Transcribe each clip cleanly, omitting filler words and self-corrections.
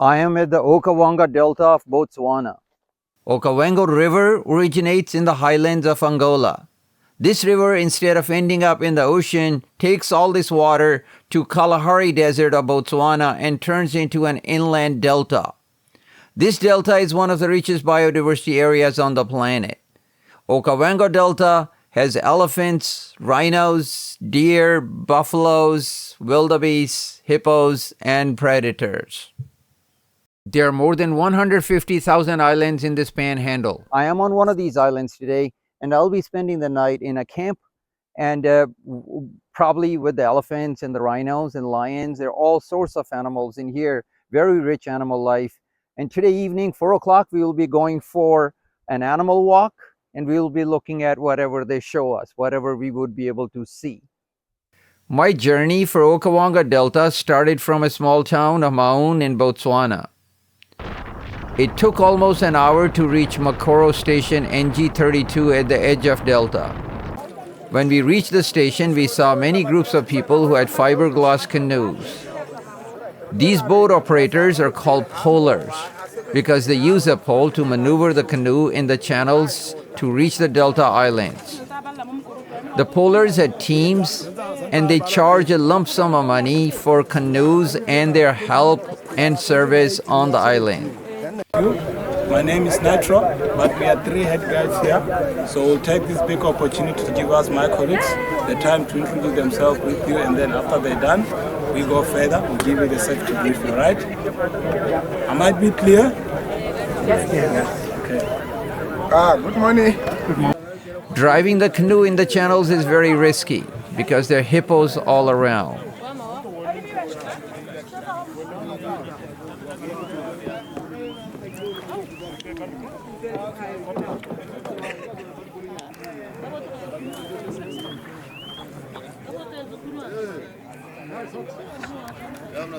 I am at the Okavango Delta of Botswana. Okavango River originates in the highlands of Angola. This river, instead of ending up in the ocean, takes all this water to Kalahari Desert of Botswana and turns into an inland delta. This delta is one of the richest biodiversity areas on the planet. Okavango Delta has elephants, rhinos, deer, buffaloes, wildebeests, hippos, and predators. There are more than 150,000 islands in this panhandle. I am on one of these islands today, and I'll be spending the night in a camp and probably with the elephants and the rhinos and lions. There are all sorts of animals in here, very rich animal life. And today evening, 4 o'clock, we will be going for an animal walk, and we will be looking at whatever they show us, whatever we would be able to see. My journey for Okavango Delta started from a small town of Maun in Botswana. It took almost an hour to reach Mokoro Station NG 32 at the edge of Delta. When we reached the station, we saw many groups of people who had fiberglass canoes. These boat operators are called polers because they use a pole to maneuver the canoe in the channels to reach the Delta Islands. The polers had teams, and they charge a lump sum of money for canoes and their help and service on the island. My name is Nitro, but we are 3 head guides here, so we'll take this big opportunity to give us, my colleagues, the time to introduce themselves with you, and then after they're done, we go further, we'll give you the safety briefing, right? I might be clear? Yes. Okay. Good morning. Driving the canoe in the channels is very risky because there are hippos all around.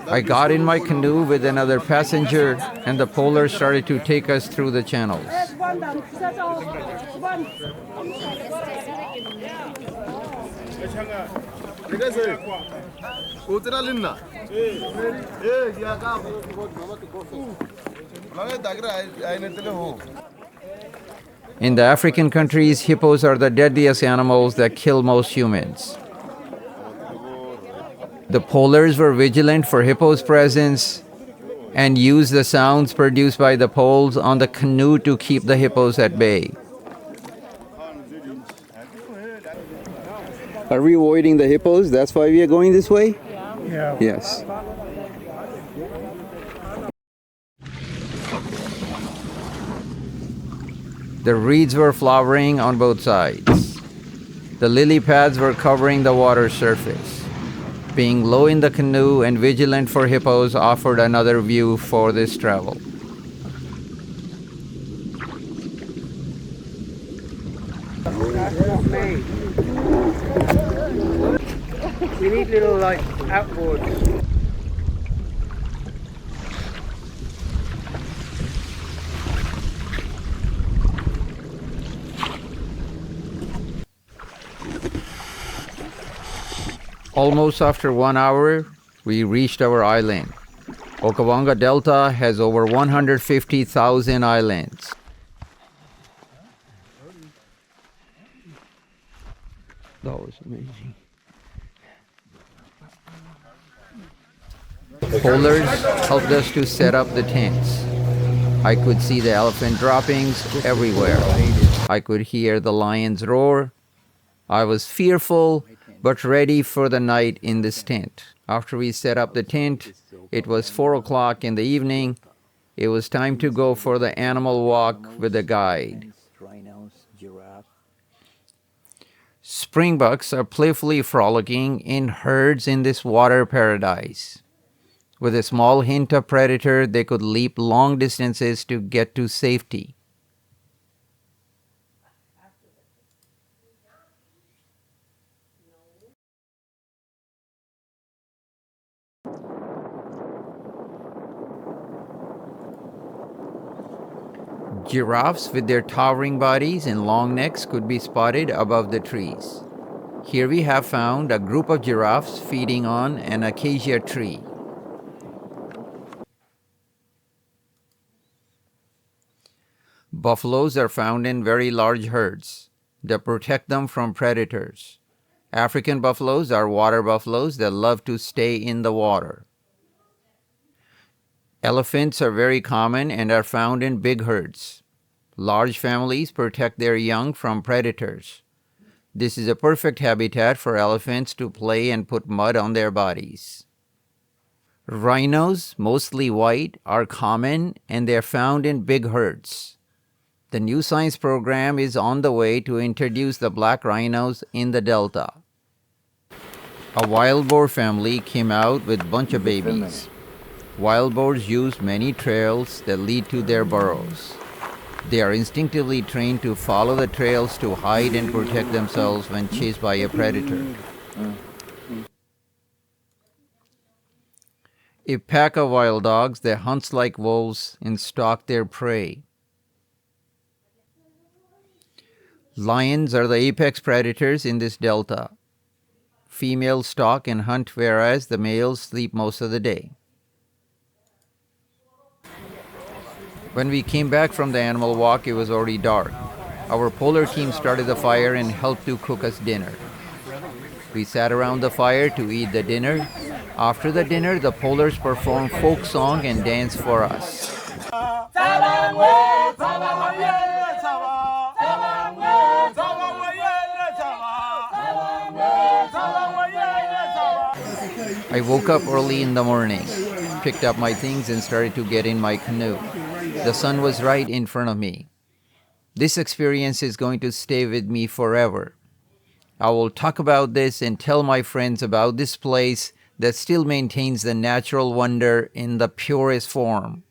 I got in my canoe with another passenger, and the polers started to take us through the channels. In the African countries, hippos are the deadliest animals that kill most humans. The polers were vigilant for hippos' presence and used the sounds produced by the poles on the canoe to keep the hippos at bay. Are we avoiding the hippos? That's why we are going this way? Yeah. Yes. The reeds were flowering on both sides. The lily pads were covering the water surface. Being low in the canoe and vigilant for hippos offered another view for this travel. We need little like outboards. Almost after 1 hour, we reached our island. Okavango Delta has over 150,000 islands. That was amazing. Polers helped us to set up the tents. I could see the elephant droppings everywhere. I could hear the lions roar. I was fearful but ready for the night in this tent. After we set up the tent, it was 4 o'clock in the evening. It was time to go for the animal walk with a guide. Springbucks are playfully frolicking in herds in this water paradise. With a small hint of predator, they could leap long distances to get to safety. Giraffes with their towering bodies and long necks could be spotted above the trees. Here we have found a group of giraffes feeding on an acacia tree. Buffaloes are found in very large herds that protect them from predators. African buffaloes are water buffaloes that love to stay in the water. Elephants are very common and are found in big herds. Large families protect their young from predators. This is a perfect habitat for elephants to play and put mud on their bodies. Rhinos, mostly white, are common and they are found in big herds. The new science program is on the way to introduce the black rhinos in the Delta. A wild boar family came out with a bunch of babies. Wild boars use many trails that lead to their burrows. They are instinctively trained to follow the trails to hide and protect themselves when chased by a predator. A pack of wild dogs that hunts like wolves and stalk their prey. Lions are the apex predators in this delta. Females stalk and hunt whereas the males sleep most of the day. When we came back from the animal walk, it was already dark. Our polar team started the fire and helped to cook us dinner. We sat around the fire to eat the dinner. After the dinner, the polars performed folk song and dance for us. I woke up early in the morning, picked up my things and started to get in my canoe. The sun was right in front of me. This experience is going to stay with me forever. I will talk about this and tell my friends about this place that still maintains the natural wonder in the purest form.